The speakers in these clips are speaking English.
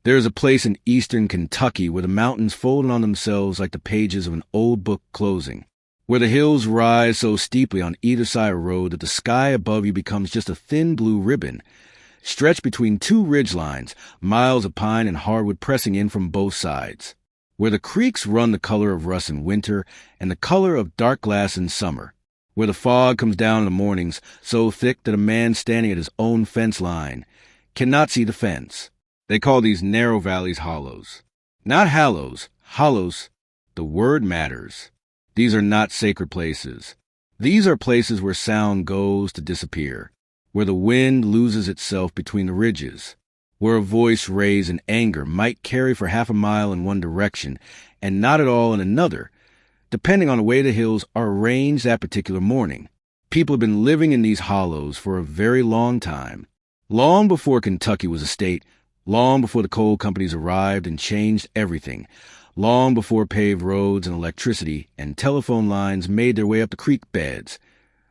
There is a place in eastern Kentucky where the mountains fold on themselves like the pages of an old book closing, where the hills rise so steeply on either side of a road that the sky above you becomes just a thin blue ribbon, stretched between two ridge lines, miles of pine and hardwood pressing in from both sides, where the creeks run the color of rust in winter and the color of dark glass in summer, where the fog comes down in the mornings so thick that a man standing at his own fence line cannot see the fence. They call these narrow valleys hollows. Not hallows, hollows. The word matters. These are not sacred places. These are places where sound goes to disappear, where the wind loses itself between the ridges, where a voice raised in anger might carry for half a mile in one direction and not at all in another, depending on the way the hills are arranged that particular morning. People have been living in these hollows for a very long time. Long before Kentucky was a state, long before the coal companies arrived and changed everything, long before paved roads and electricity and telephone lines made their way up the creek beds,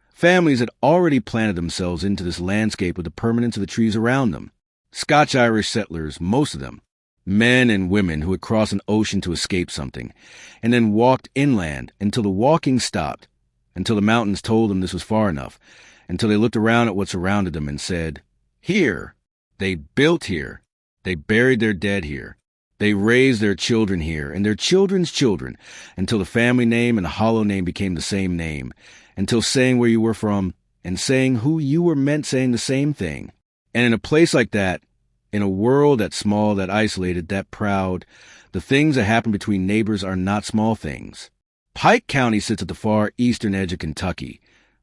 families had already planted themselves into this landscape with the permanence of the trees around them. Scotch-Irish settlers, most of them, men and women who had crossed an ocean to escape something, and then walked inland until the walking stopped, until the mountains told them this was far enough, until they looked around at what surrounded them and said, "Here." They built here. They buried their dead here. They raised their children here and their children's children until the family name and the hollow name became the same name, until saying where you were from and saying who you were meant saying the same thing. And in a place like that, in a world that small, that isolated, that proud, the things that happen between neighbors are not small things. Pike County sits at the far eastern edge of Kentucky,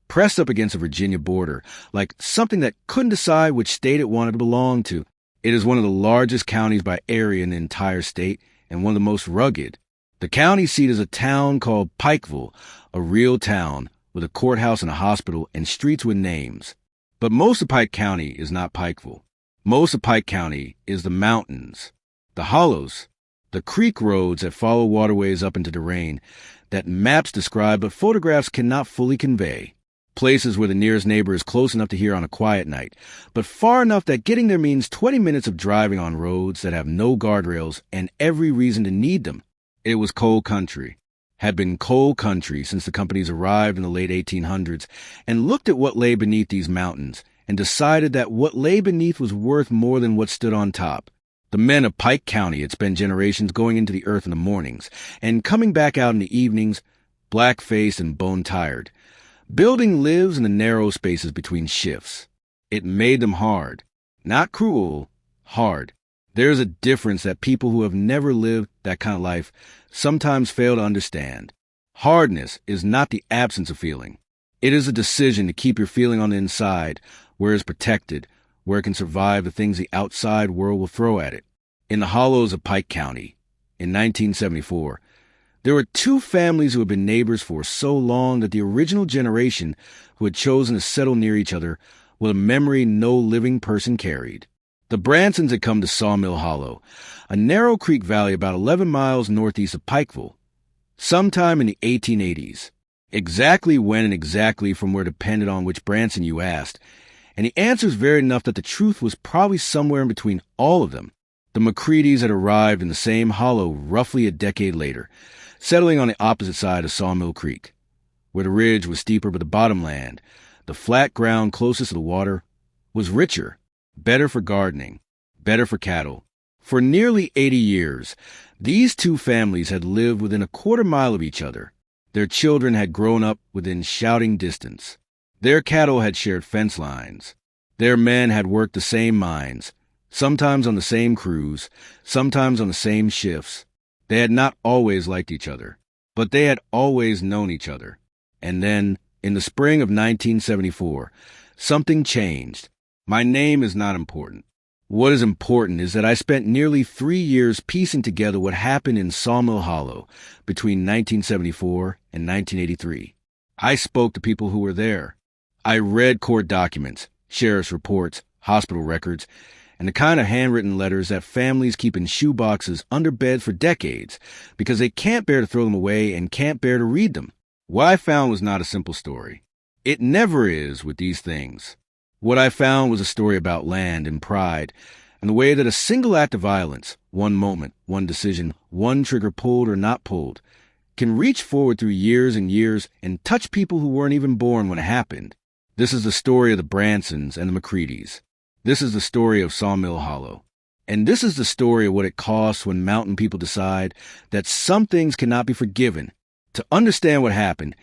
pressed up against the Virginia border, like something that couldn't decide which state it wanted to belong to. It is one of the largest counties by area in the entire state and one of the most rugged. The county seat is a town called Pikeville, a real town with a courthouse and a hospital and streets with names. But most of Pike County is not Pikeville. Most of Pike County is the mountains, the hollows, the creek roads that follow waterways up into the rain that maps describe but photographs cannot fully convey. Places where the nearest neighbor is close enough to hear on a quiet night, but far enough that getting there means 20 minutes of driving on roads that have no guardrails and every reason to need them. It was coal country, had been coal country since the companies arrived in the late 1800s and looked at what lay beneath these mountains and decided that what lay beneath was worth more than what stood on top. The men of Pike County had spent generations going into the earth in the mornings and coming back out in the evenings, black-faced and bone-tired. Building lives in the narrow spaces between shifts. It made them hard. Not cruel, hard. There's a difference that people who have never lived that kind of life sometimes fail to understand. Hardness is not the absence of feeling. It is a decision to keep your feeling on the inside, where it's protected, where it can survive the things the outside world will throw at it. In the hollows of Pike County, in 1974, there were two families who had been neighbors for so long that the original generation who had chosen to settle near each other with a memory no living person carried. The Bransons had come to Sawmill Hollow, a narrow creek valley about 11 miles northeast of Pikeville, sometime in the 1880s. Exactly when and exactly from where depended on which Branson you asked, and the answers varied enough that the truth was probably somewhere in between all of them. The McCreadys had arrived in the same hollow roughly a decade later, settling on the opposite side of Sawmill Creek, where the ridge was steeper but the bottomland, the flat ground closest to the water, was richer, better for gardening, better for cattle. For nearly 80 years, these two families had lived within a quarter mile of each other. Their children had grown up within shouting distance. Their cattle had shared fence lines. Their men had worked the same mines, sometimes on the same crews, sometimes on the same shifts. They had not always liked each other, but they had always known each other. And then, in the spring of 1974, something changed. My name is not important. What is important is that I spent nearly 3 years piecing together what happened in Sawmill Hollow between 1974 and 1983. I spoke to people who were there. I read court documents, sheriff's reports, hospital records, and the kind of handwritten letters that families keep in shoeboxes under beds for decades because they can't bear to throw them away and can't bear to read them. What I found was not a simple story. It never is with these things. What I found was a story about land and pride, and the way that a single act of violence, one moment, one decision, one trigger pulled or not pulled, can reach forward through years and years and touch people who weren't even born when it happened. This is the story of the Bransons and the McCreadys. This is the story of Sawmill Hollow. And this is the story of what it costs when mountain people decide that some things cannot be forgiven. To understand what happened,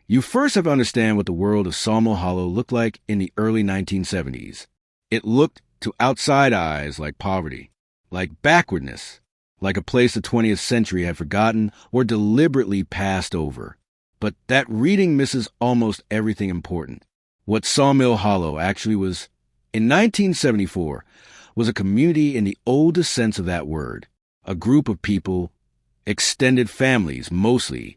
you first have to understand what the world of Sawmill Hollow looked like in the early 1970s. It looked to outside eyes like poverty, like backwardness, like a place the 20th century had forgotten or deliberately passed over. But that reading misses almost everything important. What Sawmill Hollow actually was, in 1974, was a community in the oldest sense of that word, a group of people, extended families mostly,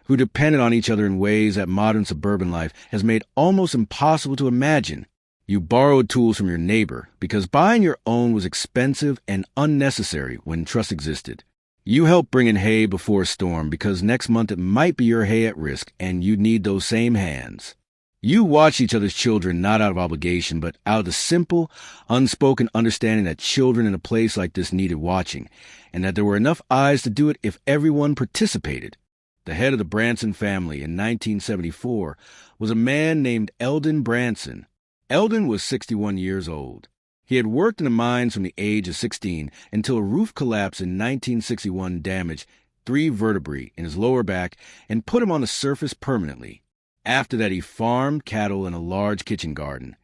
who depended on each other in ways that modern suburban life has made almost impossible to imagine. You borrowed tools from your neighbor because buying your own was expensive and unnecessary when trust existed. You helped bring in hay before a storm because next month it might be your hay at risk and you'd need those same hands. You watched each other's children not out of obligation, but out of the simple, unspoken understanding that children in a place like this needed watching, and that there were enough eyes to do it if everyone participated. The head of the Branson family in 1974 was a man named Eldon Branson. Eldon was 61 years old. He had worked in the mines from the age of 16 until a roof collapse in 1961 damaged 3 vertebrae in his lower back and put him on the surface permanently. After that, he farmed cattle in a large kitchen garden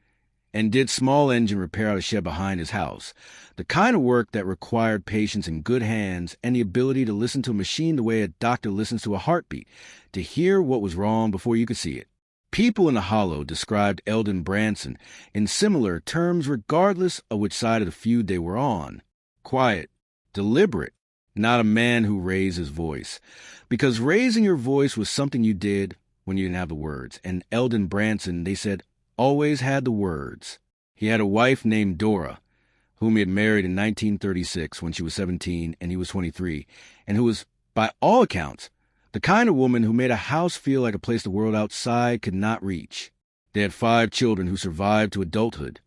and did small engine repair out of a shed behind his house, the kind of work that required patience in good hands and the ability to listen to a machine the way a doctor listens to a heartbeat, to hear what was wrong before you could see it. People in the Hollow described Eldon Branson in similar terms regardless of which side of the feud they were on. Quiet, deliberate, not a man who raised his voice. Because raising your voice was something you did when you didn't have the words, and Eldon Branson, they said, always had the words. He had a wife named Dora, whom he had married in 1936 when she was 17 and he was 23, and who was, by all accounts, the kind of woman who made a house feel like a place the world outside could not reach. They had 5 children who survived to adulthood,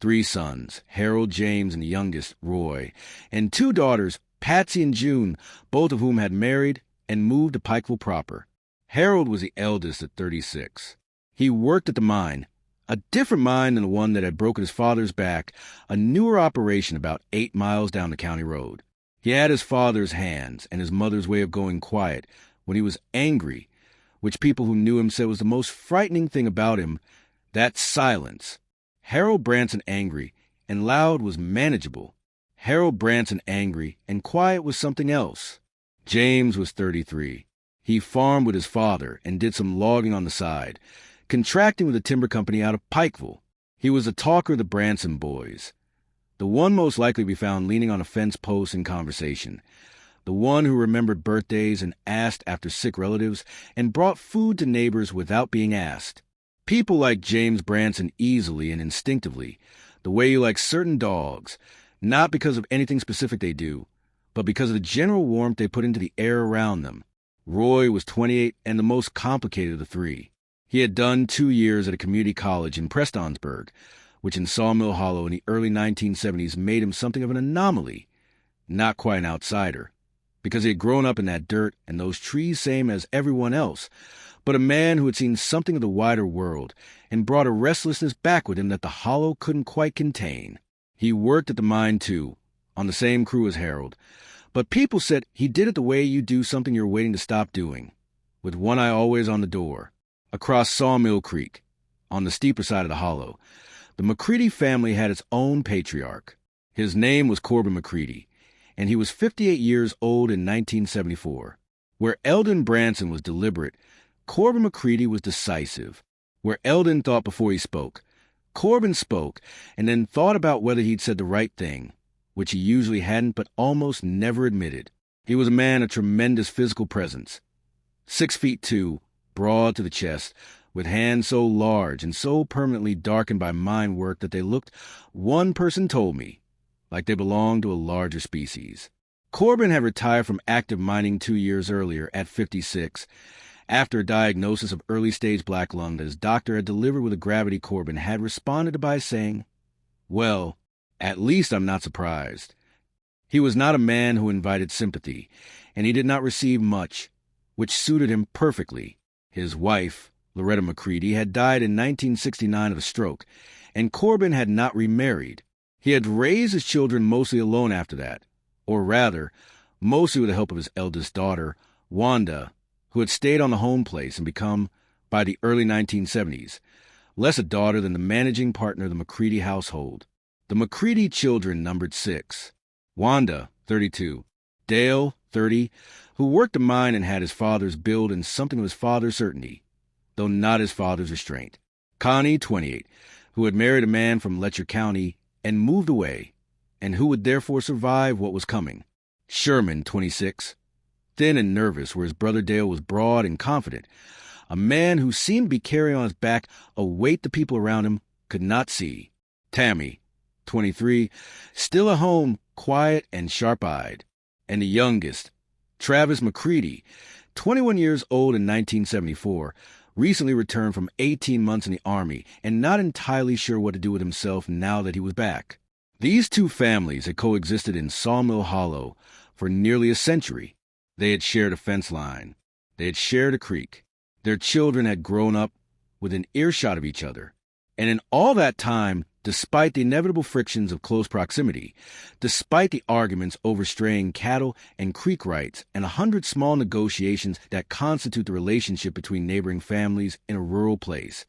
3 sons, Harold, James, and the youngest, Roy, and 2 daughters, Patsy and June, both of whom had married and moved to Pikeville proper. Harold was the eldest at 36. He worked at the mine, a different mine than the one that had broken his father's back, a newer operation about 8 miles down the county road. He had his father's hands and his mother's way of going quiet when he was angry, which people who knew him said was the most frightening thing about him, that silence. Harold Branson angry and loud was manageable. Harold Branson angry and quiet was something else. James was 33. He farmed with his father and did some logging on the side, contracting with a timber company out of Pikeville. He was a talker of the Branson boys, the one most likely to be found leaning on a fence post in conversation, the one who remembered birthdays and asked after sick relatives and brought food to neighbors without being asked. People like James Branson easily and instinctively, the way you like certain dogs, not because of anything specific they do, but because of the general warmth they put into the air around them. Roy was 28 and the most complicated of the 3. He had done 2 years at a community college in Prestonsburg, which in Sawmill Hollow in the early 1970s made him something of an anomaly, not quite an outsider, because he had grown up in that dirt and those trees same as everyone else, but a man who had seen something of the wider world and brought a restlessness back with him that the Hollow couldn't quite contain. He worked at the mine too, on the same crew as Harold, but people said he did it the way you do something you're waiting to stop doing, with one eye always on the door. Across Sawmill Creek, on the steeper side of the hollow, the McCready family had its own patriarch. His name was Corbin McCready, and he was 58 years old in 1974. Where Eldon Branson was deliberate, Corbin McCready was decisive. Where Eldon thought before he spoke, Corbin spoke and then thought about whether he'd said the right thing, which he usually hadn't but almost never admitted. He was a man of tremendous physical presence, 6'2", broad to the chest, with hands so large and so permanently darkened by mine work that they looked, one person told me, like they belonged to a larger species. Corbin had retired from active mining 2 years earlier at 56, after a diagnosis of early-stage black lung that his doctor had delivered with a gravity Corbin had responded by saying, "Well, At least I'm not surprised. He was not a man who invited sympathy, and he did not receive much, which suited him perfectly. His wife, Loretta McCready, had died in 1969 of a stroke, and Corbin had not remarried. He had raised his children mostly alone after that, or rather, mostly with the help of his eldest daughter, Wanda, who had stayed on the home place and become, by the early 1970s, less a daughter than the managing partner of the McCready household. The McCready children numbered 6. Wanda, 32. Dale, 30, who worked a mine and had his father's build and something of his father's certainty, though not his father's restraint. Connie, 28, who had married a man from Letcher County and moved away, and who would therefore survive what was coming. Sherman, 26, thin and nervous, where his brother Dale was broad and confident, a man who seemed to be carrying on his back a weight the people around him could not see. Tammy, 23, still at home, quiet and sharp-eyed. And the youngest, Travis McCready, 21 years old in 1974, recently returned from 18 months in the Army and not entirely sure what to do with himself now that he was back. These two families had coexisted in Sawmill Hollow for nearly a century. They had shared a fence line. They had shared a creek. Their children had grown up within earshot of each other. And in all that time, despite the inevitable frictions of close proximity, despite the arguments over straying cattle and creek rights and 100 small negotiations that constitute the relationship between neighboring families in a rural place,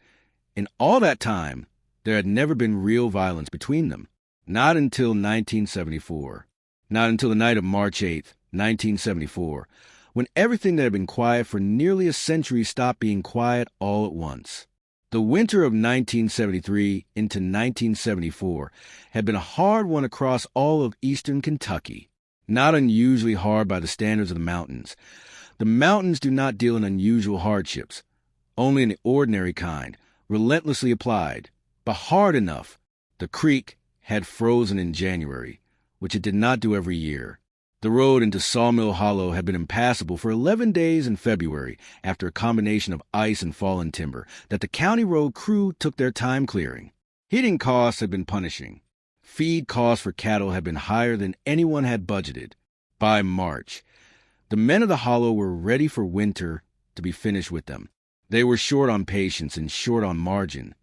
in all that time, there had never been real violence between them. Not until 1974. Not until the night of March 8th, 1974, when everything that had been quiet for nearly a century stopped being quiet all at once. The winter of 1973 into 1974 had been a hard one across all of eastern Kentucky, not unusually hard by the standards of the mountains. The mountains do not deal in unusual hardships, only in the ordinary kind, relentlessly applied, but hard enough. The creek had frozen in January, which it did not do every year. The road into Sawmill Hollow had been impassable for 11 days in February after a combination of ice and fallen timber that the county road crew took their time clearing. Heating costs had been punishing. Feed costs for cattle had been higher than anyone had budgeted. By March, the men of the hollow were ready for winter to be finished with them. They were short on patience and short on margin,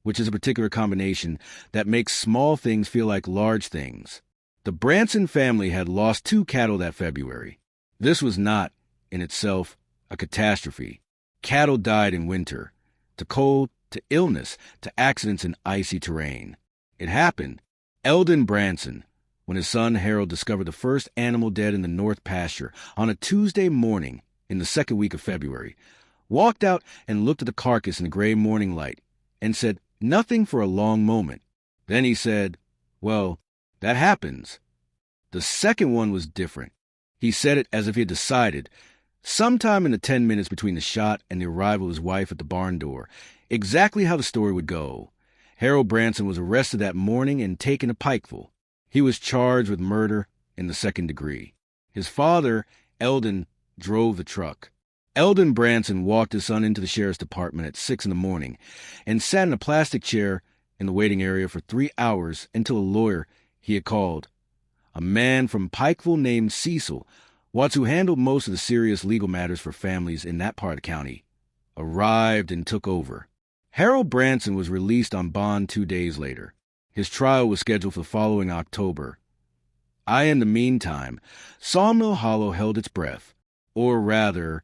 which is a particular combination that makes small things feel like large things. The Branson family had lost 2 cattle that February. This was not, in itself, a catastrophe. Cattle died in winter, to cold, to illness, to accidents in icy terrain. It happened. Eldon Branson, when his son Harold discovered the first animal dead in the north pasture on a Tuesday morning in the second week of February, walked out and looked at the carcass in the gray morning light and said nothing for a long moment. Then he said, "Well, that happens." The second one was different. He said it as if he had decided, sometime in the 10 minutes between the shot and the arrival of his wife at the barn door, exactly how the story would go. Harold Branson was arrested that morning and taken to Pikeville. He was charged with murder in the second degree. His father, Eldon, drove the truck. Eldon Branson walked his son into the sheriff's department at 6 in the morning and sat in a plastic chair in the waiting area for 3 hours until a lawyer he had called, a man from Pikeville named Cecil, Watts, who handled most of the serious legal matters for families in that part of the county, arrived and took over. Harold Branson was released on bond 2 days later. His trial was scheduled for the following October. In the meantime, Sawmill Hollow held its breath. Or rather,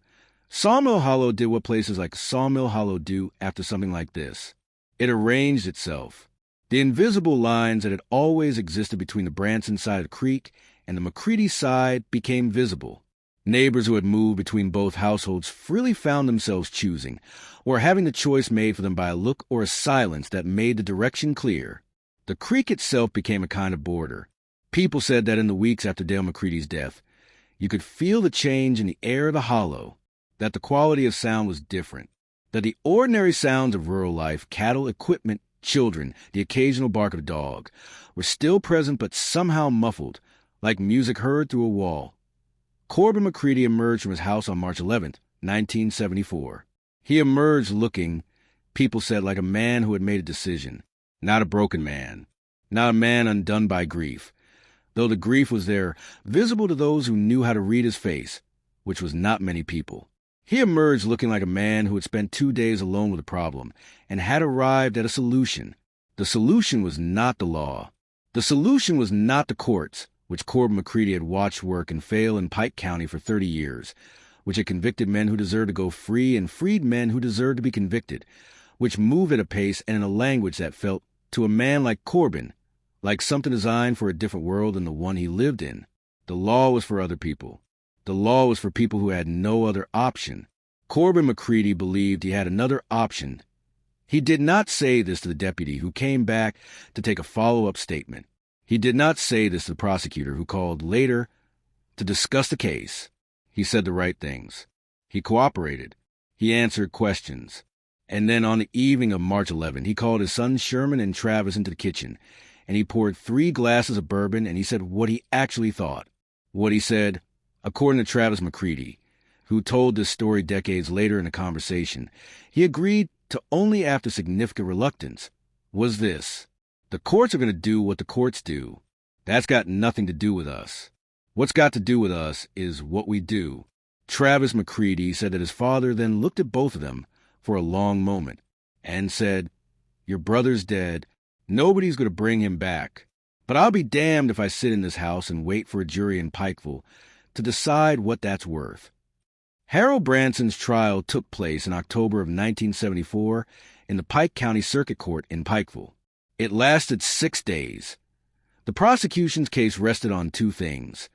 Sawmill Hollow did what places like Sawmill Hollow do after something like this. It arranged itself. The invisible lines that had always existed between the Branson side of the creek and the McCready side became visible. Neighbors who had moved between both households freely found themselves choosing, or having the choice made for them by a look or a silence that made the direction clear. The creek itself became a kind of border. People said that in the weeks after Dale McCready's death, you could feel the change in the air of the hollow, that the quality of sound was different, that the ordinary sounds of rural life, cattle, equipment, children, the occasional bark of a dog, were still present but somehow muffled, like music heard through a wall. Corbin McCready emerged from his house on March 11th, 1974. He emerged looking, people said, like a man who had made a decision, not a broken man, not a man undone by grief, though the grief was there, visible to those who knew how to read his face, which was not many people. He emerged looking like a man who had spent 2 days alone with a problem and had arrived at a solution. The solution was not the law. The solution was not the courts, which Corbin McCready had watched work and fail in Pike County for 30 years, which had convicted men who deserved to go free and freed men who deserved to be convicted, which moved at a pace and in a language that felt, to a man like Corbin, like something designed for a different world than the one he lived in. The law was for other people. The law was for people who had no other option. Corbin McCready believed he had another option. He did not say this to the deputy who came back to take a follow-up statement. He did not say this to the prosecutor who called later to discuss the case. He said the right things. He cooperated. He answered questions. And then on the evening of March 11th, he called his sons Sherman and Travis into the kitchen, and he poured 3 glasses of bourbon, and he said what he actually thought. What he said, according to Travis McCready, who told this story decades later in a conversation, he agreed to only after significant reluctance, was this: the courts are going to do what the courts do. That's got nothing to do with us. What's got to do with us is what we do. Travis McCready said that his father then looked at both of them for a long moment and said, "Your brother's dead. Nobody's going to bring him back. But I'll be damned if I sit in this house and wait for a jury in Pikeville to decide what that's worth." Harold Branson's trial took place in October of 1974 in the Pike County Circuit Court in Pikeville. It lasted 6 days. The prosecution's case rested on 2 things: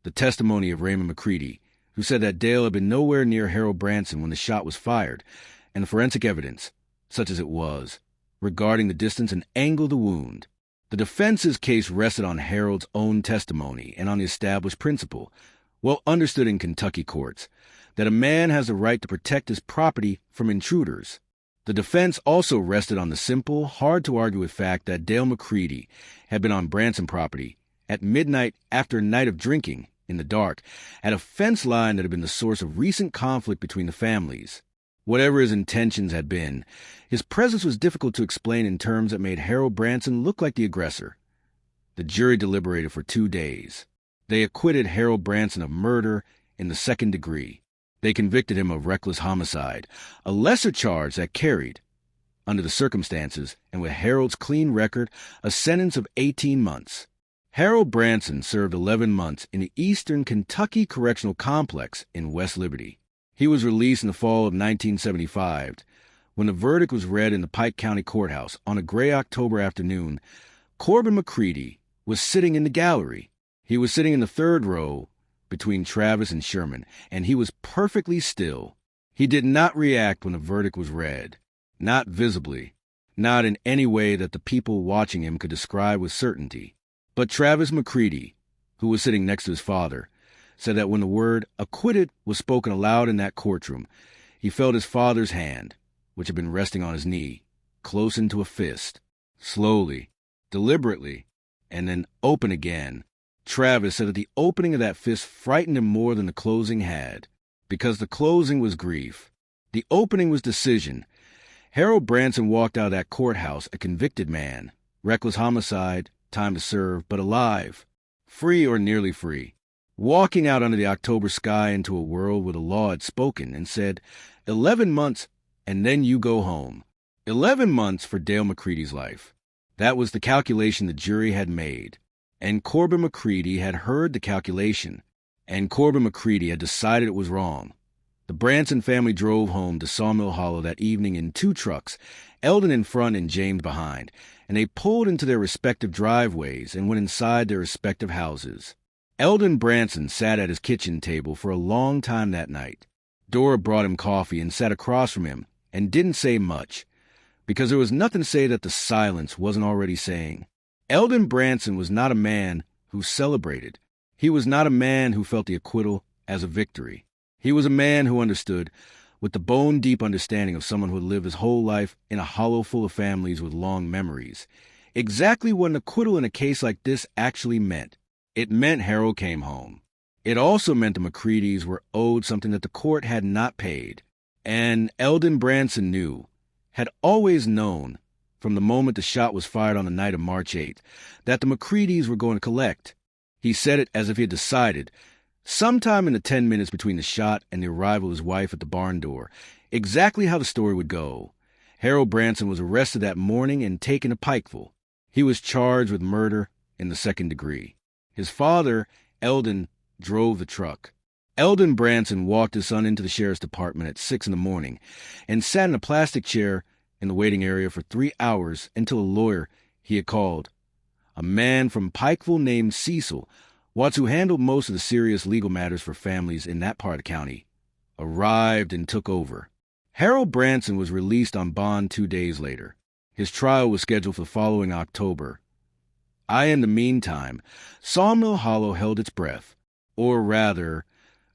the testimony of Raymond McCready, who said that Dale had been nowhere near Harold Branson when the shot was fired, and the forensic evidence, such as it was, regarding the distance and angle of the wound. The defense's case rested on Harold's own testimony and on the established principle, well understood in Kentucky courts, that a man has the right to protect his property from intruders. The defense also rested on the simple, hard-to-argue-with fact that Dale McCready had been on Branson property at midnight after a night of drinking, in the dark, at a fence line that had been the source of recent conflict between the families. Whatever his intentions had been, his presence was difficult to explain in terms that made Harold Branson look like the aggressor. The jury deliberated for 2 days. They acquitted Harold Branson of murder in the 2nd degree. They convicted him of reckless homicide, a lesser charge that carried, under the circumstances and with Harold's clean record, a sentence of 18 months. Harold Branson served 11 months in the Eastern Kentucky Correctional Complex in West Liberty. He was released in the fall of 1975. When the verdict was read in the Pike County Courthouse on a gray October afternoon, Corbin McCready was sitting in the gallery. He was sitting in the 3rd row between Travis and Sherman, and he was perfectly still. He did not react when the verdict was read, not visibly, not in any way that the people watching him could describe with certainty. But Travis McCready, who was sitting next to his father, said that when the word acquitted was spoken aloud in that courtroom, he felt his father's hand, which had been resting on his knee, close into a fist, slowly, deliberately, and then open again. Travis said that the opening of that fist frightened him more than the closing had, because the closing was grief. The opening was decision. Harold Branson walked out of that courthouse a convicted man, reckless homicide, time to serve, but alive, free or nearly free, walking out under the October sky into a world where the law had spoken and said, 11 months, and then you go home. 11 months for Dale McCready's life. That was the calculation the jury had made. And Corbin McCready had heard the calculation, and Corbin McCready had decided it was wrong. The Branson family drove home to Sawmill Hollow that evening in 2 trucks, Eldon in front and James behind, and they pulled into their respective driveways and went inside their respective houses. Eldon Branson sat at his kitchen table for a long time that night. Dora brought him coffee and sat across from him and didn't say much, because there was nothing to say that the silence wasn't already saying. Eldon Branson was not a man who celebrated. He was not a man who felt the acquittal as a victory. He was a man who understood, with the bone-deep understanding of someone who had lived his whole life in a hollow full of families with long memories, exactly what an acquittal in a case like this actually meant. It meant Harold came home. It also meant the McCreadys were owed something that the court had not paid. And Eldon Branson knew, had always known, from the moment the shot was fired on the night of March 8th, that the McCreadys were going to collect. He said it as if he had decided, sometime in the 10 minutes between the shot and the arrival of his wife at the barn door, exactly how the story would go. Harold Branson was arrested that morning and taken to Pikeville. He was charged with murder in the second degree. His father, Eldon, drove the truck. Eldon Branson walked his son into the sheriff's department at 6 in the morning and sat in a plastic chair in the waiting area for 3 hours until a lawyer he had called, a man from Pikeville named Cecil Watts, who handled most of the serious legal matters for families in that part of the county, arrived and took over. Harold Branson was released on bond 2 days later. His trial was scheduled for the following October. In the meantime, Sawmill Hollow held its breath. Or rather,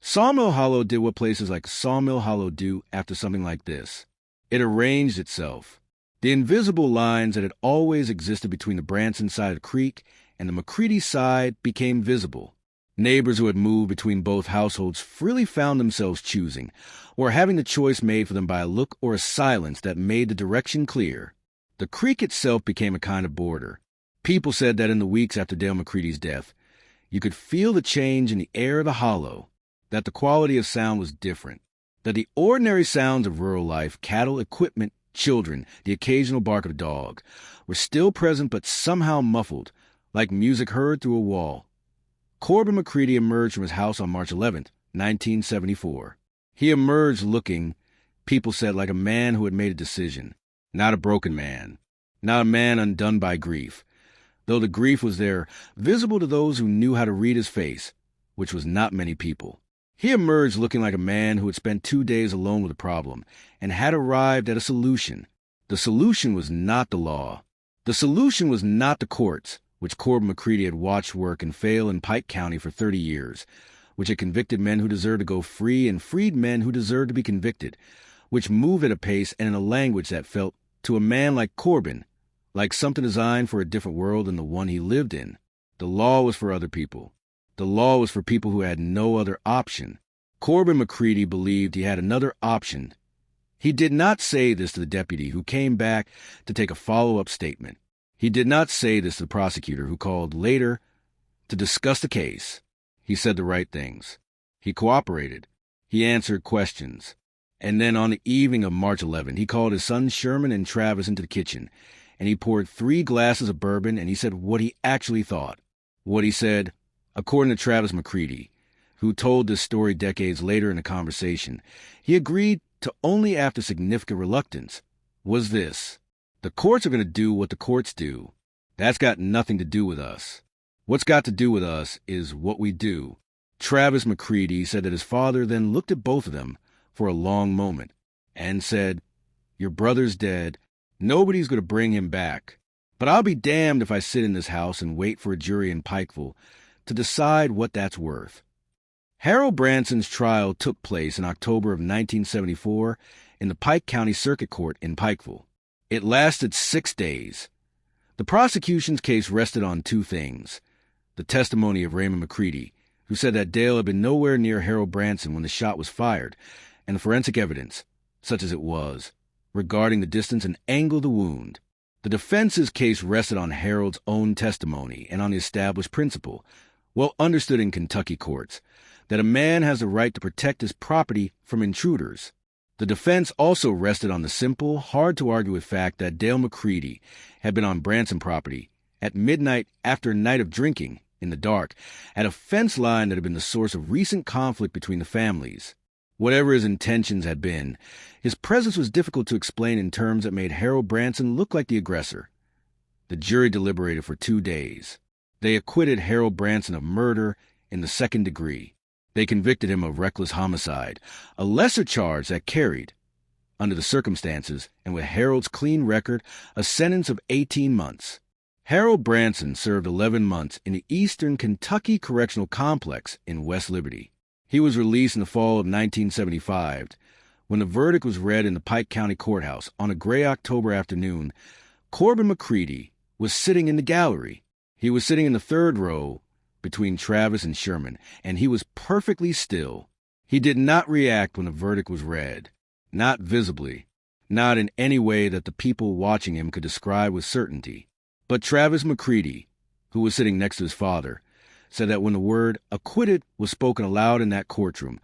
Sawmill Hollow did what places like Sawmill Hollow do after something like this. It arranged itself. The invisible lines that had always existed between the Branson side of the creek and the McCready side became visible. Neighbors who had moved between both households freely found themselves choosing, or having the choice made for them by a look or a silence that made the direction clear. The creek itself became a kind of border. People said that in the weeks after Dale McCready's death, you could feel the change in the air of the hollow, that the quality of sound was different, that the ordinary sounds of rural life, cattle, equipment, children, the occasional bark of a dog, were still present but somehow muffled, like music heard through a wall. Corbin McCready emerged from his house on March 11th, 1974. He emerged looking, people said, like a man who had made a decision, not a broken man, not a man undone by grief, though the grief was there, visible to those who knew how to read his face, which was not many people. He emerged looking like a man who had spent 2 days alone with a problem and had arrived at a solution. The solution was not the law. The solution was not the courts, which Corbin McCready had watched work and fail in Pike County for 30 years, which had convicted men who deserved to go free and freed men who deserved to be convicted, which moved at a pace and in a language that felt, to a man like Corbin, like something designed for a different world than the one he lived in. The law was for other people. The law was for people who had no other option. Corbin McCready believed he had another option. He did not say this to the deputy who came back to take a follow-up statement. He did not say this to the prosecutor who called later to discuss the case. He said the right things. He cooperated. He answered questions. And then on the evening of March 11th, he called his sons Sherman and Travis into the kitchen, and he poured 3 glasses of bourbon, and he said what he actually thought. What he said, according to Travis McCready, who told this story decades later in a conversation, he agreed to only after significant reluctance, was this: the courts are going to do what the courts do. That's got nothing to do with us. What's got to do with us is what we do. Travis McCready said that his father then looked at both of them for a long moment and said, "Your brother's dead. Nobody's going to bring him back. But I'll be damned if I sit in this house and wait for a jury in Pikeville to decide what that's worth." Harold Branson's trial took place in October of 1974 in the Pike County Circuit Court in Pikeville. It lasted 6 days. The prosecution's case rested on 2 things: the testimony of Raymond McCready, who said that Dale had been nowhere near Harold Branson when the shot was fired, and the forensic evidence, such as it was, regarding the distance and angle of the wound. The defense's case rested on Harold's own testimony and on the established principle, well understood in Kentucky courts, that a man has the right to protect his property from intruders. The defense also rested on the simple, hard-to-argue fact that Dale McCready had been on Branson property at midnight after a night of drinking, in the dark, at a fence line that had been the source of recent conflict between the families. Whatever his intentions had been, his presence was difficult to explain in terms that made Harold Branson look like the aggressor. The jury deliberated for 2 days. They acquitted Harold Branson of murder in the second degree. They convicted him of reckless homicide, a lesser charge that carried, under the circumstances and with Harold's clean record, a sentence of 18 months. Harold Branson served 11 months in the Eastern Kentucky Correctional Complex in West Liberty. He was released in the fall of 1975. When the verdict was read in the Pike County Courthouse on a gray October afternoon, Corbin McCready was sitting in the gallery. He was sitting in the 3rd row between Travis and Sherman, and he was perfectly still. He did not react when the verdict was read, not visibly. not in any way that the people watching him could describe with certainty. But Travis McCready, who was sitting next to his father, said that when the word acquitted was spoken aloud in that courtroom,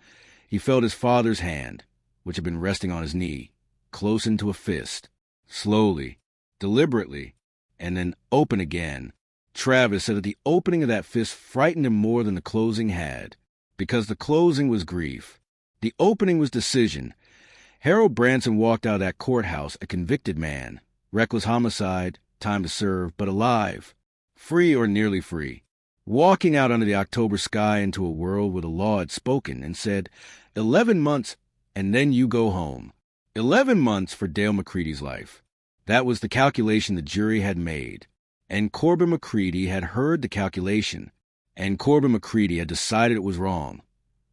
he felt his father's hand, which had been resting on his knee, close into a fist, slowly, deliberately, and then open again. Travis said that the opening of that fist frightened him more than the closing had, because the closing was grief. The opening was decision. Harold Branson walked out of that courthouse a convicted man, reckless homicide, time to serve, but alive, free or nearly free, walking out under the October sky into a world where the law had spoken and said, 11 months and then you go home. 11 months for Dale McCready's life. That was the calculation the jury had made. And Corbin McCready had heard the calculation, and Corbin McCready had decided it was wrong.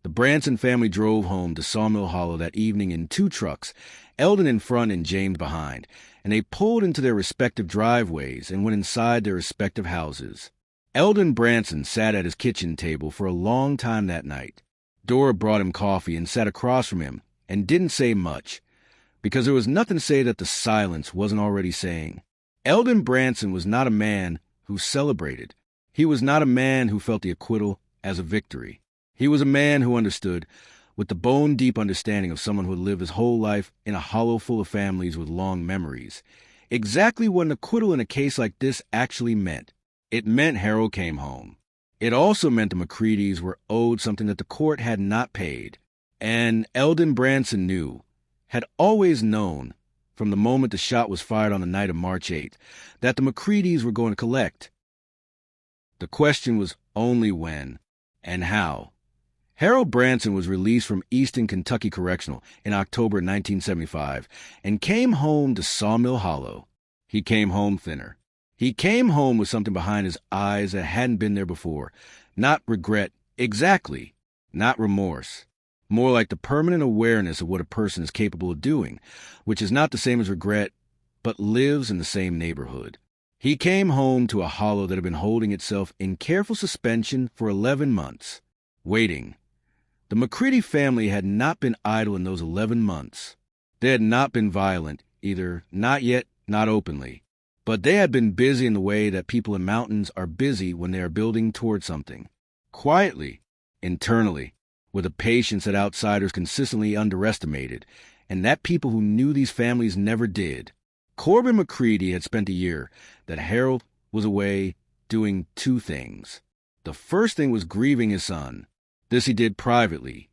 The Branson family drove home to Sawmill Hollow that evening in 2 trucks, Eldon in front and James behind, and they pulled into their respective driveways and went inside their respective houses. Eldon Branson sat at his kitchen table for a long time that night. Dora brought him coffee and sat across from him and didn't say much, because there was nothing to say that the silence wasn't already saying. Eldon Branson was not a man who celebrated. He was not a man who felt the acquittal as a victory. He was a man who understood, with the bone-deep understanding of someone who had lived his whole life in a hollow full of families with long memories, exactly what an acquittal in a case like this actually meant. It meant Harold came home. It also meant the McCreadys were owed something that the court had not paid. And Eldon Branson knew, had always known, from the moment the shot was fired on the night of March 8th, that the McCreadys were going to collect. The question was only when and how. Harold Branson was released from Eastern Kentucky Correctional in October 1975 and came home to Sawmill Hollow. He came home thinner. He came home with something behind his eyes that hadn't been there before. Not regret, exactly, not remorse. More like the permanent awareness of what a person is capable of doing, which is not the same as regret, but lives in the same neighborhood. He came home to a hollow that had been holding itself in careful suspension for 11 months, waiting. The McCready family had not been idle in those 11 months. They had not been violent, either not yet, not openly. But they had been busy in the way that people in mountains are busy when they are building toward something. Quietly, internally, with a patience that outsiders consistently underestimated, and that people who knew these families never did. Corbin McCready had spent a year that Harold was away doing 2 things. The first thing was grieving his son. This he did privately,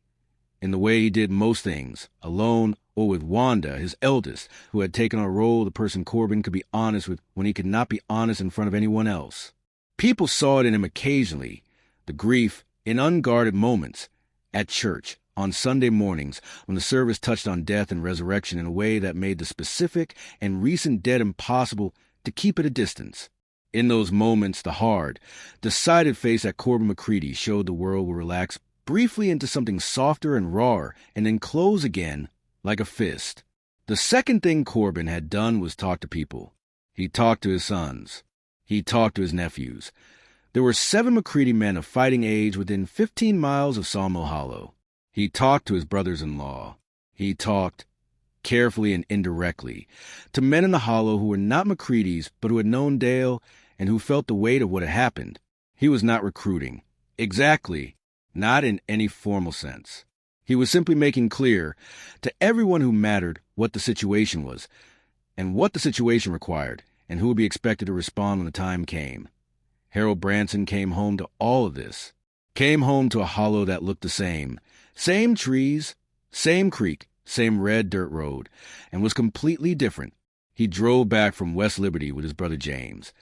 in the way he did most things, alone or with Wanda, his eldest, who had taken on a role the person Corbin could be honest with when he could not be honest in front of anyone else. People saw it in him occasionally, the grief, in unguarded moments, at church, on Sunday mornings, when the service touched on death and resurrection in a way that made the specific and recent dead impossible to keep at a distance. In those moments, the hard, decided face that Corbin McCready showed the world would relax briefly into something softer and rawer, and then close again like a fist. The second thing Corbin had done was talk to people. He talked to his sons. He talked to his nephews. There were 7 McCready men of fighting age within 15 miles of Sawmill Hollow. He talked to his brothers-in-law. He talked, carefully and indirectly, to men in the hollow who were not McCreadys but who had known Dale and who felt the weight of what had happened. He was not recruiting. Exactly. Not in any formal sense. He was simply making clear to everyone who mattered what the situation was, and what the situation required, and who would be expected to respond when the time came. Harold Branson came home to all of this. Came home to a hollow that looked the same. Same trees, same creek, same red dirt road, and was completely different. He drove back from West Liberty with his brother James,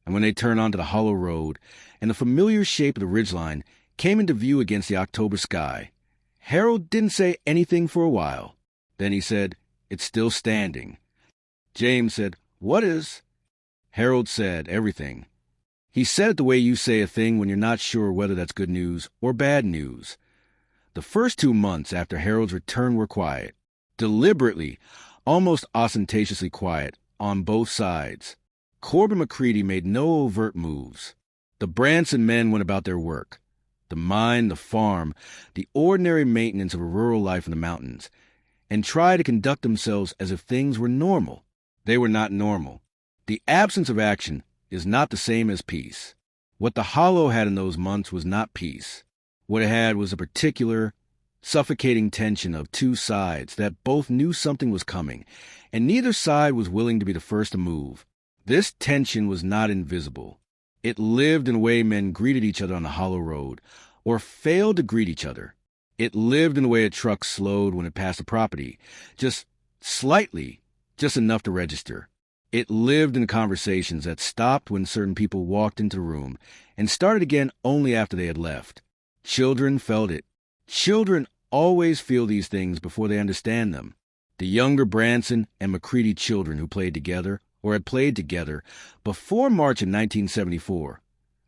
and when they turned onto the hollow road, and the familiar shape of the ridgeline came into view against the October sky, Harold didn't say anything for a while. Then he said, "It's still standing." James said, "What is?" Harold said, "Everything." He said it the way you say a thing when you're not sure whether that's good news or bad news. The first 2 months after Harold's return were quiet, deliberately, almost ostentatiously quiet, on both sides. Corbin McCready made no overt moves. The Branson men went about their work. The mine, the farm, the ordinary maintenance of a rural life in the mountains. and try to conduct themselves as if things were normal. They were not normal. The absence of action is not the same as peace. What the Hollow had in those months was not peace. What it had was a particular, suffocating tension of two sides that both knew something was coming, and neither side was willing to be the first to move. This tension was not invisible. It lived in the way men greeted each other on the Hollow Road, or failed to greet each other. It lived in the way a truck slowed when it passed a property, just slightly, just enough to register. It lived in conversations that stopped when certain people walked into the room and started again only after they had left. Children felt it. Children always feel these things before they understand them. The younger Branson and McCready children who played together, or had played together, before March of 1974,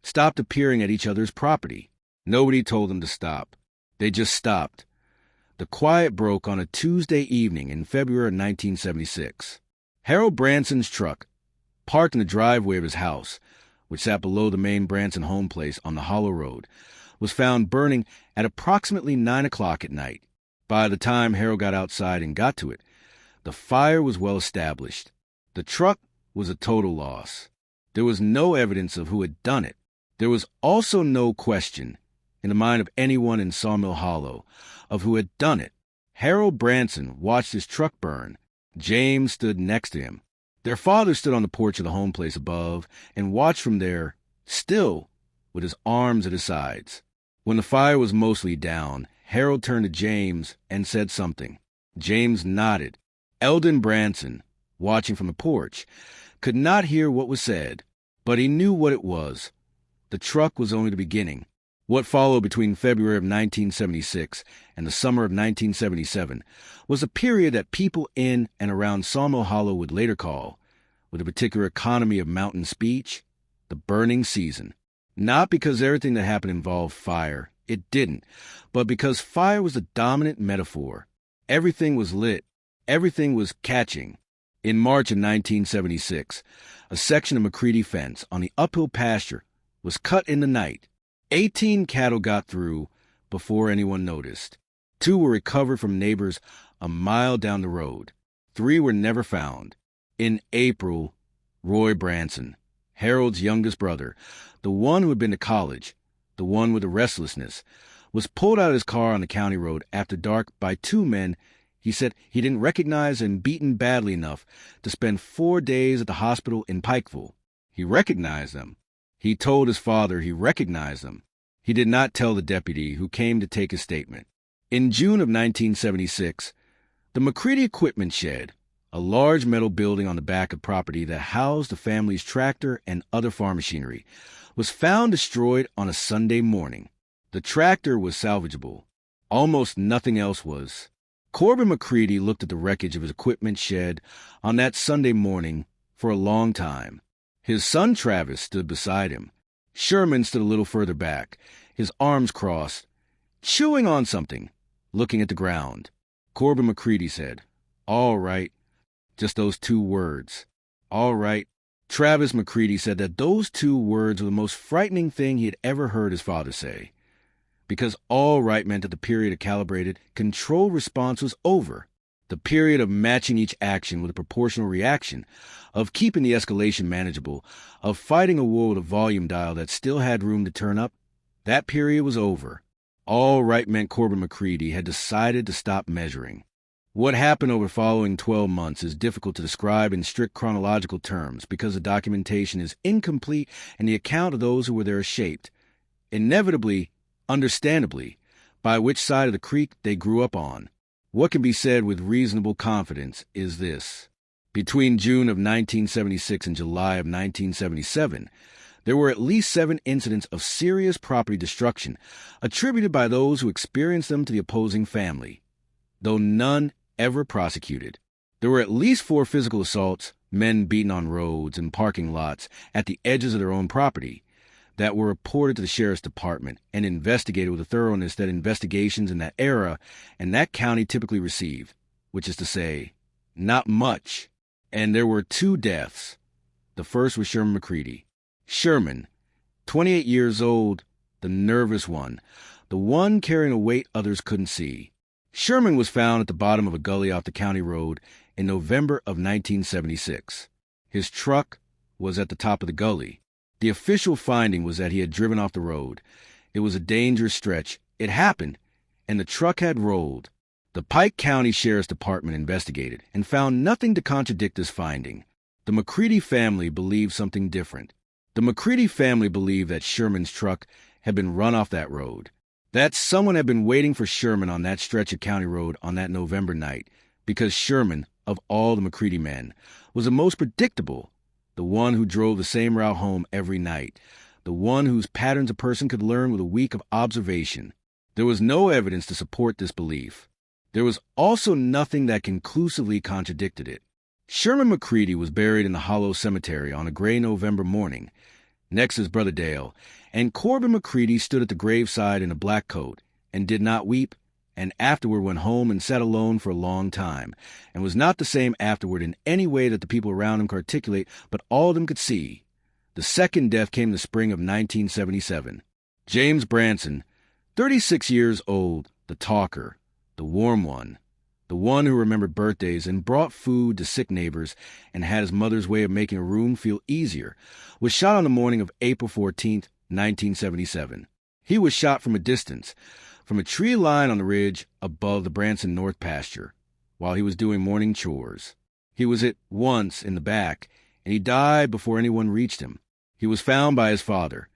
stopped appearing at each other's property. Nobody told them to stop. They just stopped. The quiet broke on a Tuesday evening in February of 1976. Harold Branson's truck, parked in the driveway of his house, which sat below the main Branson home place on the Hollow Road, was found burning at approximately 9 o'clock at night. By the time Harold got outside and got to it, the fire was well established. The truck was a total loss. There was no evidence of who had done it. There was also no question, in the mind of anyone in Sawmill Hollow, of who had done it. Harold Branson watched his truck burn. James stood next to him. Their father stood on the porch of the home place above and watched from there, still, with his arms at his sides. When the fire was mostly down, Harold turned to James and said something. James nodded. Eldon Branson, watching from the porch, could not hear what was said, but he knew what it was. The truck was only the beginning. What followed between February of 1976 and the summer of 1977 was a period that people in and around Sawmill Hollow would later call, with a particular economy of mountain speech, the burning season. Not because everything that happened involved fire. It didn't. But because fire was the dominant metaphor. Everything was lit. Everything was catching. In March of 1976, a section of McCready fence on the uphill pasture was cut in the night. 18 cattle got through before anyone noticed. 2 were recovered from neighbors a mile down the road. 3 were never found. In April, Roy Branson, Harold's youngest brother, the one who had been to college, the one with the restlessness, was pulled out of his car on the county road after dark by 2 men he said he didn't recognize and beaten badly enough to spend 4 days at the hospital in Pikeville. He recognized them. He told his father he recognized them. He did not tell the deputy who came to take his statement. In June of 1976, the McCready equipment shed, a large metal building on the back of property that housed the family's tractor and other farm machinery, was found destroyed on a Sunday morning. The tractor was salvageable. Almost nothing else was. Corbin McCready looked at the wreckage of his equipment shed on that Sunday morning for a long time. His son Travis stood beside him. Sherman stood a little further back, his arms crossed, chewing on something, looking at the ground. Corbin McCready said, "All right." Just those 2 words. All right. Travis McCready said that those 2 words were the most frightening thing he had ever heard his father say. Because all right meant that the period of calibrated, controlled response was over. The period of matching each action with a proportional reaction, of keeping the escalation manageable, of fighting a war with a volume dial that still had room to turn up, that period was over. All right meant Corbin McCready had decided to stop measuring. What happened over the following 12 months is difficult to describe in strict chronological terms because the documentation is incomplete and the account of those who were there is shaped, inevitably, understandably, by which side of the creek they grew up on. What can be said with reasonable confidence is this. Between June of 1976 and July of 1977, there were at least 7 incidents of serious property destruction attributed by those who experienced them to the opposing family, though none ever prosecuted. There were at least 4 physical assaults, men beaten on roads and parking lots at the edges of their own property, that were reported to the sheriff's department and investigated with a thoroughness that investigations in that era and that county typically received, which is to say, not much. And there were 2 deaths. The first was Sherman McCready. Sherman, 28 years old, the nervous one, the one carrying a weight others couldn't see. Sherman was found at the bottom of a gully off the county road in November of 1976. His truck was at the top of the gully. The official finding was that he had driven off the road. It was a dangerous stretch. It happened, and the truck had rolled. The Pike County Sheriff's Department investigated and found nothing to contradict this finding. The McCready family believed something different. The McCready family believed that Sherman's truck had been run off that road, that someone had been waiting for Sherman on that stretch of county road on that November night, because Sherman, of all the McCready men, was the most predictable, the one who drove the same route home every night, the one whose patterns a person could learn with a week of observation. There was no evidence to support this belief. There was also nothing that conclusively contradicted it. Sherman McCready was buried in the Hollow Cemetery on a gray November morning, next to his brother Dale, and Corbin McCready stood at the graveside in a black coat and did not weep, and afterward went home and sat alone for a long time, and was not the same afterward in any way that the people around him could articulate, but all of them could see. The second death came in the spring of 1977. James Branson, 36 years old, the talker, the warm one, the one who remembered birthdays and brought food to sick neighbors and had his mother's way of making a room feel easier, was shot on the morning of April 14th, 1977. He was shot from a distance, from a tree line on the ridge above the Branson North pasture, while he was doing morning chores. He was hit once in the back, and he died before anyone reached him. He was found by his father.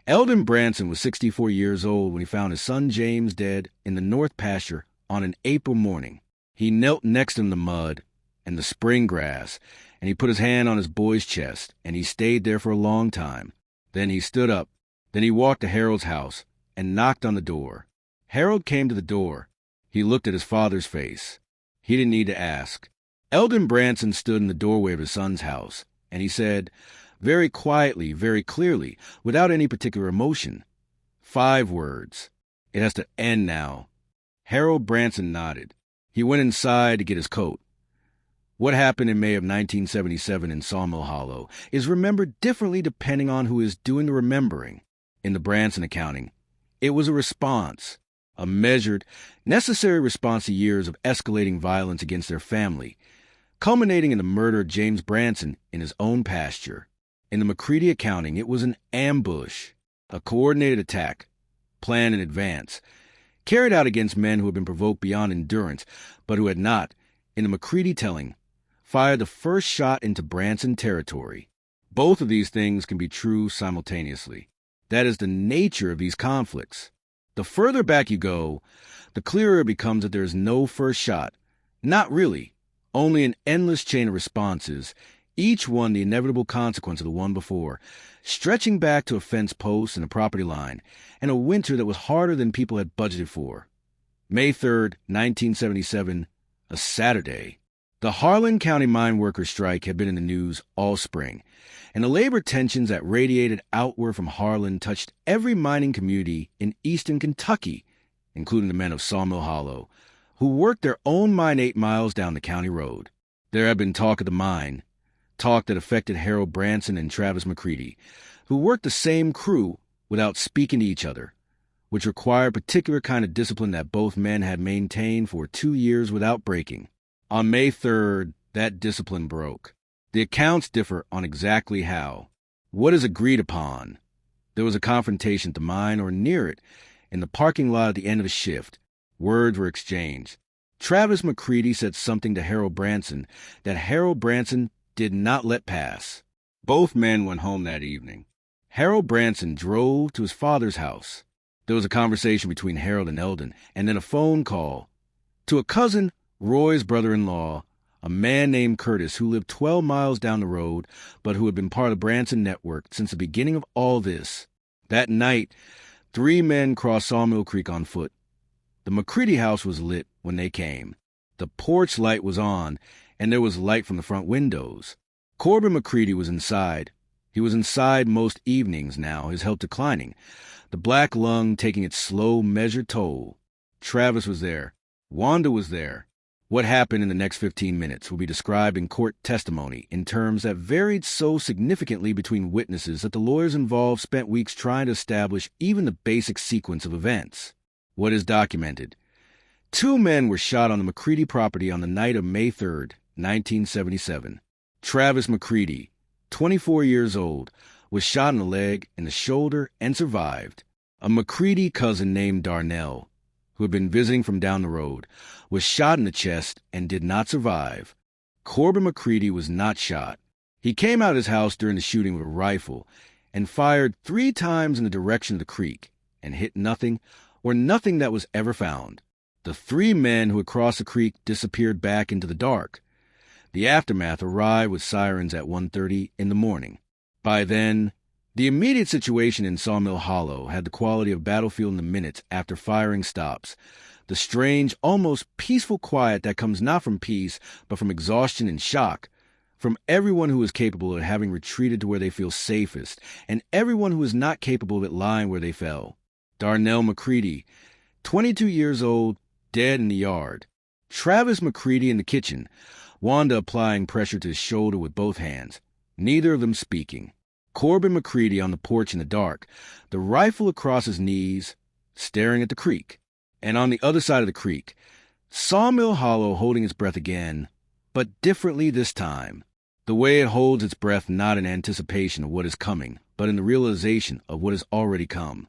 Eldon Branson was 64 years old when he found his son James dead in the north pasture on an April morning. He knelt next to him in the mud and the spring grass, and he put his hand on his boy's chest, and he stayed there for a long time. Then he stood up. Then he walked to Harold's house and knocked on the door. Harold came to the door. He looked at his father's face. He didn't need to ask. Eldon Branson stood in the doorway of his son's house, and he said, very quietly, very clearly, without any particular emotion, 5 words. It has to end now. Harold Branson nodded. He went inside to get his coat. What happened in May of 1977 in Sawmill Hollow is remembered differently depending on who is doing the remembering. In the Branson accounting, it was a response, a measured, necessary response to years of escalating violence against their family, culminating in the murder of James Branson in his own pasture. In the McCready accounting, it was an ambush, a coordinated attack, planned in advance, carried out against men who had been provoked beyond endurance, but who had not, in the McCready telling, fired the first shot into Branson territory. Both of these things can be true simultaneously. That is the nature of these conflicts. The further back you go, the clearer it becomes that there is no first shot. Not really, only an endless chain of responses, each one the inevitable consequence of the one before, stretching back to a fence post and a property line, and a winter that was harder than people had budgeted for. May 3rd, 1977, a Saturday. The Harlan County mine workers' strike had been in the news all spring, and the labor tensions that radiated outward from Harlan touched every mining community in eastern Kentucky, including the men of Sawmill Hollow, who worked their own mine 8 miles down the county road. There had been talk of the mine, talk that affected Harold Branson and Travis McCready, who worked the same crew without speaking to each other, which required a particular kind of discipline that both men had maintained for 2 years without breaking. On May 3rd, that discipline broke. The accounts differ on exactly how. What is agreed upon? There was a confrontation at the mine or near it, in the parking lot at the end of a shift. Words were exchanged. Travis McCready said something to Harold Branson that Harold Branson did not let pass. Both men went home that evening. Harold Branson drove to his father's house. There was a conversation between Harold and Eldon, and then a phone call to a cousin, Roy's brother-in-law, a man named Curtis who lived 12 miles down the road, but who had been part of the Branson network since the beginning of all this. That night, 3 men crossed Sawmill Creek on foot. The McCready house was lit when they came. The porch light was on, and there was light from the front windows. Corbin McCready was inside. He was inside most evenings now, his health declining, the black lung taking its slow, measured toll. Travis was there. Wanda was there. What happened in the next 15 minutes will be described in court testimony in terms that varied so significantly between witnesses that the lawyers involved spent weeks trying to establish even the basic sequence of events. What is documented? Two men were shot on the McCready property on the night of May 3rd, 1977. Travis McCready, 24 years old, was shot in the leg and the shoulder and survived. A McCready cousin named Darnell, who had been visiting from down the road, was shot in the chest and did not survive. Corbin McCready was not shot. He came out of his house during the shooting with a rifle and fired 3 times in the direction of the creek and hit nothing or nothing that was ever found. The 3 men who had crossed the creek disappeared back into the dark. The aftermath arrived with sirens at 1:30 in the morning. By then, the immediate situation in Sawmill Hollow had the quality of battlefield in the minutes after firing stops, the strange, almost peaceful quiet that comes not from peace, but from exhaustion and shock, from everyone who is capable of having retreated to where they feel safest, and everyone who is not capable of it lying where they fell. Darnell McCready, 22 years old, dead in the yard. Travis McCready in the kitchen, Wanda applying pressure to his shoulder with both hands, neither of them speaking. Corbin McCready on the porch in the dark, the rifle across his knees, staring at the creek. And on the other side of the creek, Sawmill Hollow holding its breath again, but differently this time. The way it holds its breath not in anticipation of what is coming, but in the realization of what has already come.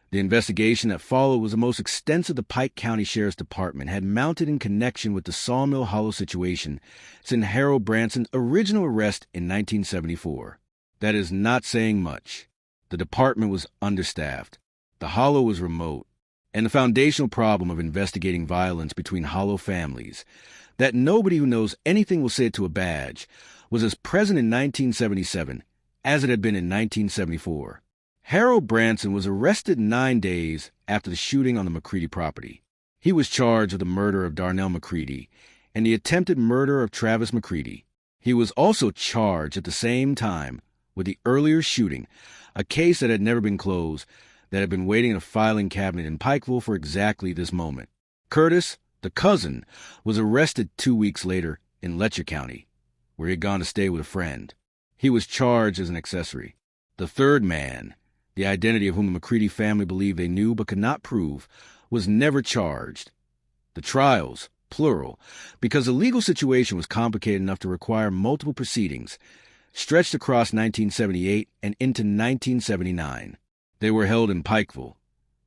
The investigation that followed was the most extensive the Pike County Sheriff's Department had mounted in connection with the Sawmill Hollow situation since Harold Branson's original arrest in 1974. That is not saying much. The department was understaffed. The Hollow was remote. And the foundational problem of investigating violence between Hollow families, that nobody who knows anything will say it to a badge, was as present in 1977 as it had been in 1974. Harold Branson was arrested 9 days after the shooting on the McCready property. He was charged with the murder of Darnell McCready and the attempted murder of Travis McCready. He was also charged at the same time with the earlier shooting, a case that had never been closed, that had been waiting in a filing cabinet in Pikeville for exactly this moment. Curtis, the cousin, was arrested 2 weeks later in Letcher County, where he had gone to stay with a friend. He was charged as an accessory. The third man, the identity of whom the McCready family believed they knew but could not prove, was never charged. The trials, plural, because the legal situation was complicated enough to require multiple proceedings, stretched across 1978 and into 1979. They were held in Pikeville,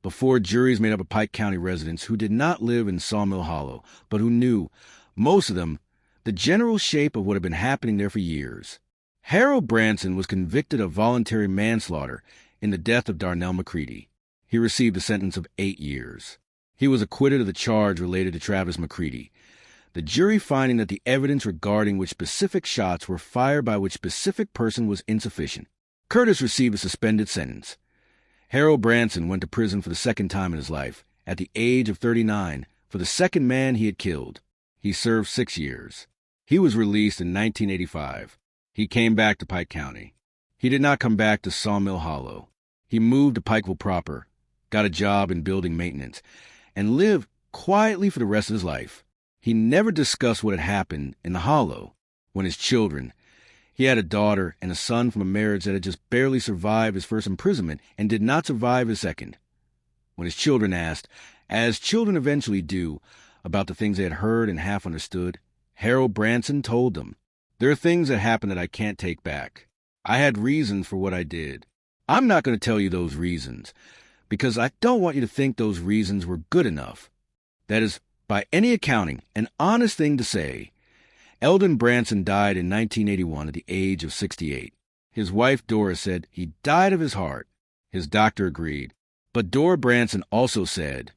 before juries made up of Pike County residents who did not live in Sawmill Hollow, but who knew, most of them, the general shape of what had been happening there for years. Harold Branson was convicted of voluntary manslaughter in the death of Darnell McCready. He received a sentence of 8 years. He was acquitted of the charge related to Travis McCready, the jury finding that the evidence regarding which specific shots were fired by which specific person was insufficient. Curtis received a suspended sentence. Harold Branson went to prison for the second time in his life, at the age of 39, for the second man he had killed. He served 6 years. He was released in 1985. He came back to Pike County. He did not come back to Sawmill Hollow. He moved to Pikeville proper, got a job in building maintenance, and lived quietly for the rest of his life. He never discussed what had happened in the Hollow when his children. He had a daughter and a son from a marriage that had just barely survived his first imprisonment and did not survive his second. When his children asked, as children eventually do, about the things they had heard and half understood, Harold Branson told them, "There are things that happened that I can't take back. I had reasons for what I did. I'm not going to tell you those reasons, because I don't want you to think those reasons were good enough. That is, by any accounting, an honest thing to say. Eldon Branson died in 1981 at the age of 68. His wife, Dora, said he died of his heart. His doctor agreed. But Dora Branson also said,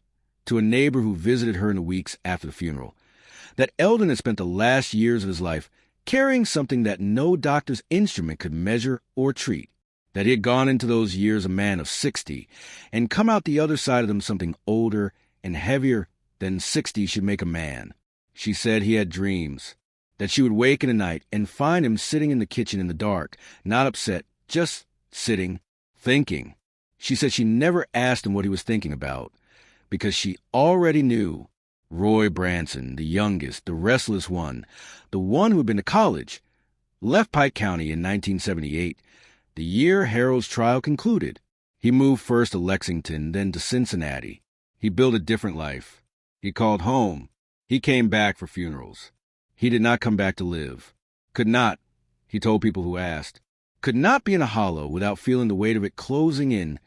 to a neighbor who visited her in the weeks after the funeral, that Eldon had spent the last years of his life carrying something that no doctor's instrument could measure or treat, that he had gone into those years a man of 60 and come out the other side of them something older and heavier than 60 should make a man. She said he had dreams, that she would wake in the night and find him sitting in the kitchen in the dark, not upset, just sitting, thinking. She said she never asked him what he was thinking about, because she already knew. Roy Branson, the youngest, the restless one, the one who had been to college, left Pike County in 1978, the year Harold's trial concluded. He moved first to Lexington, then to Cincinnati. He built a different life. He called home. He came back for funerals. He did not come back to live. Could not, he told people who asked, could not be in a hollow without feeling the weight of it closing in.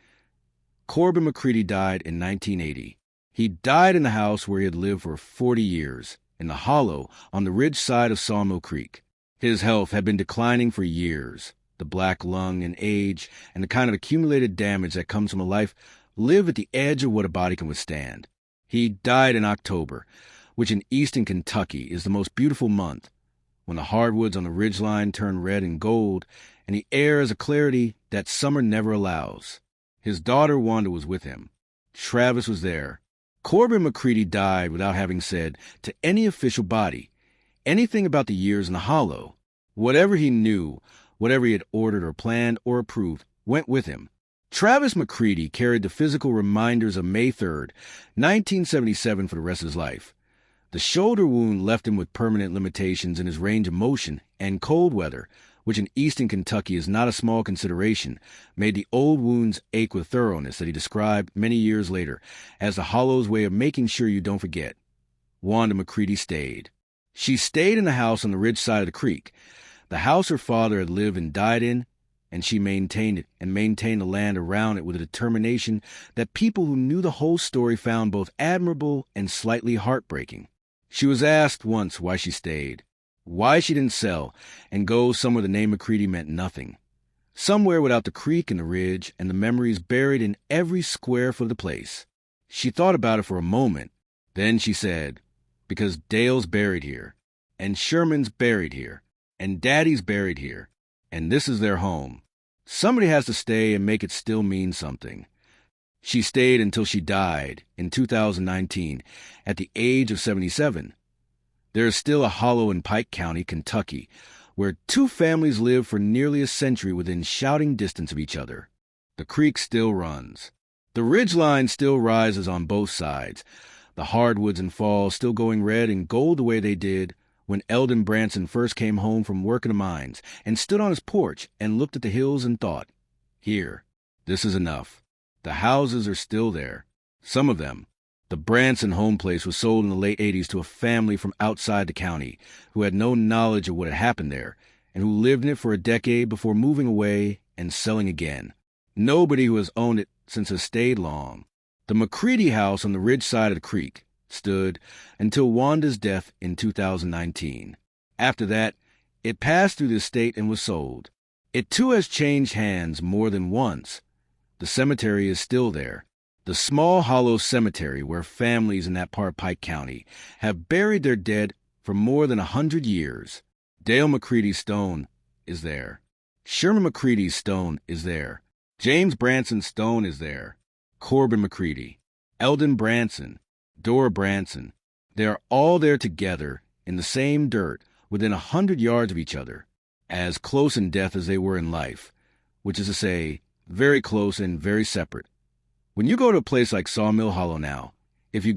Corbin McCready died in 1980. He died in the house where he had lived for 40 years, in the hollow on the ridge side of Sawmill Creek. His health had been declining for years. The black lung and age and the kind of accumulated damage that comes from a life live at the edge of what a body can withstand. He died in October, which in eastern Kentucky is the most beautiful month, when the hardwoods on the ridgeline turn red and gold, and the air is a clarity that summer never allows. His daughter Wanda was with him. Travis was there. Corbin McCready died without having said to any official body anything about the years in the hollow. Whatever he knew, whatever he had ordered or planned or approved, went with him. Travis McCready carried the physical reminders of May 3rd, 1977 for the rest of his life. The shoulder wound left him with permanent limitations in his range of motion, and cold weather, which in eastern Kentucky is not a small consideration, made the old wounds ache with thoroughness that he described many years later as the hollow's way of making sure you don't forget. Wanda McCready stayed. She stayed in the house on the ridge side of the creek, the house her father had lived and died in, and she maintained it and maintained the land around it with a determination that people who knew the whole story found both admirable and slightly heartbreaking. She was asked once why she stayed, why she didn't sell and go somewhere the name McCready meant nothing, somewhere without the creek and the ridge and the memories buried in every square foot of the place. She thought about it for a moment. Then she said, because Dale's buried here, and Sherman's buried here, and Daddy's buried here, and this is their home. Somebody has to stay and make it still mean something. She stayed until she died in 2019 at the age of 77. There is still a hollow in Pike County, Kentucky, where two families live for nearly a century within shouting distance of each other. The creek still runs. The ridgeline still rises on both sides, the hardwoods and falls still going red and gold the way they did when Eldon Branson first came home from work in the mines and stood on his porch and looked at the hills and thought, here, this is enough. The houses are still there. Some of them. The Branson home place was sold in the late 80s to a family from outside the county who had no knowledge of what had happened there and who lived in it for a decade before moving away and selling again. Nobody who has owned it since has stayed long. The McCready house on the ridge side of the creek stood until Wanda's death in 2019. After that, it passed through the estate and was sold. It too has changed hands more than once. The cemetery is still there. The small hollow cemetery where families in that part of Pike County have buried their dead for more than 100 years. Dale McCready's stone is there. Sherman McCready's stone is there. James Branson's stone is there. Corbin McCready, Eldon Branson, Dora Branson. They are all there together in the same dirt within 100 yards of each other, as close in death as they were in life, which is to say, very close and very separate. When you go to a place like Sawmill Hollow now, if you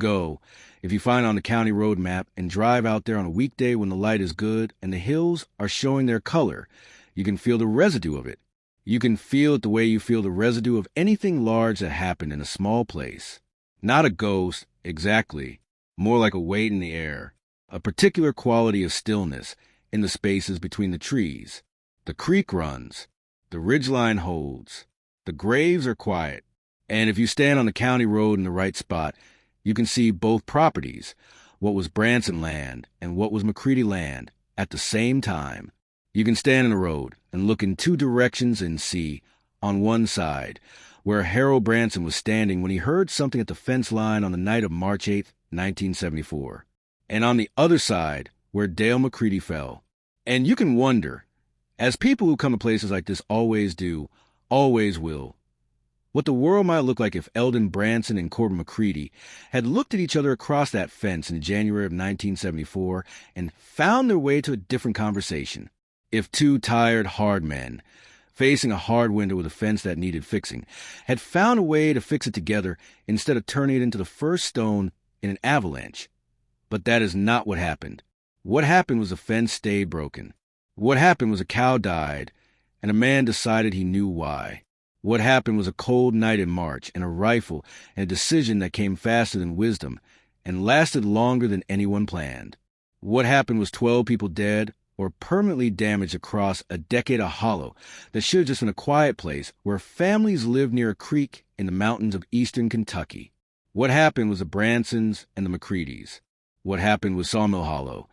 find on the county road map and drive out there on a weekday when the light is good and the hills are showing their color, you can feel the residue of it. You can feel it the way you feel the residue of anything large that happened in a small place. Not a ghost, exactly, more like a weight in the air, a particular quality of stillness in the spaces between the trees. The creek runs, the ridgeline holds, the graves are quiet, and if you stand on the county road in the right spot, you can see both properties, what was Branson land and what was McCready land, at the same time. You can stand in the road and look in two directions and see, on one side, where Harold Branson was standing when he heard something at the fence line on the night of March 8, 1974, and on the other side, where Dale McCready fell. And you can wonder, as people who come to places like this always do, always will, what the world might look like if Eldon Branson and Corbin McCready had looked at each other across that fence in January of 1974 and found their way to a different conversation. If two tired, hard men, facing a hard winter with a fence that needed fixing, had found a way to fix it together instead of turning it into the first stone in an avalanche. But that is not what happened. What happened was the fence stayed broken. What happened was a cow died, and a man decided he knew why. What happened was a cold night in March, and a rifle, and a decision that came faster than wisdom, and lasted longer than anyone planned. What happened was 12 people dead or permanently damaged across a decade of hollow that should have just been a quiet place where families lived near a creek in the mountains of eastern Kentucky. What happened was the Bransons and the McCreadys. What happened was Sawmill Hollow.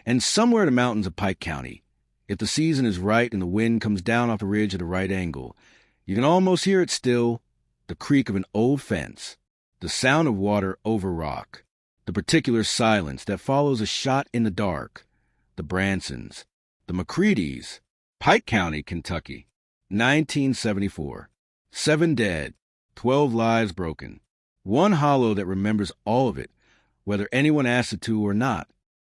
And somewhere in the mountains of Pike County, if the season is right and the wind comes down off the ridge at the right angle, you can almost hear it still, the creak of an old fence, the sound of water over rock, the particular silence that follows a shot in the dark. The Bransons, the McCreadys, Pike County, Kentucky, 1974. 7 dead, 12 lives broken. One hollow that remembers all of it, whether anyone asked it to or not.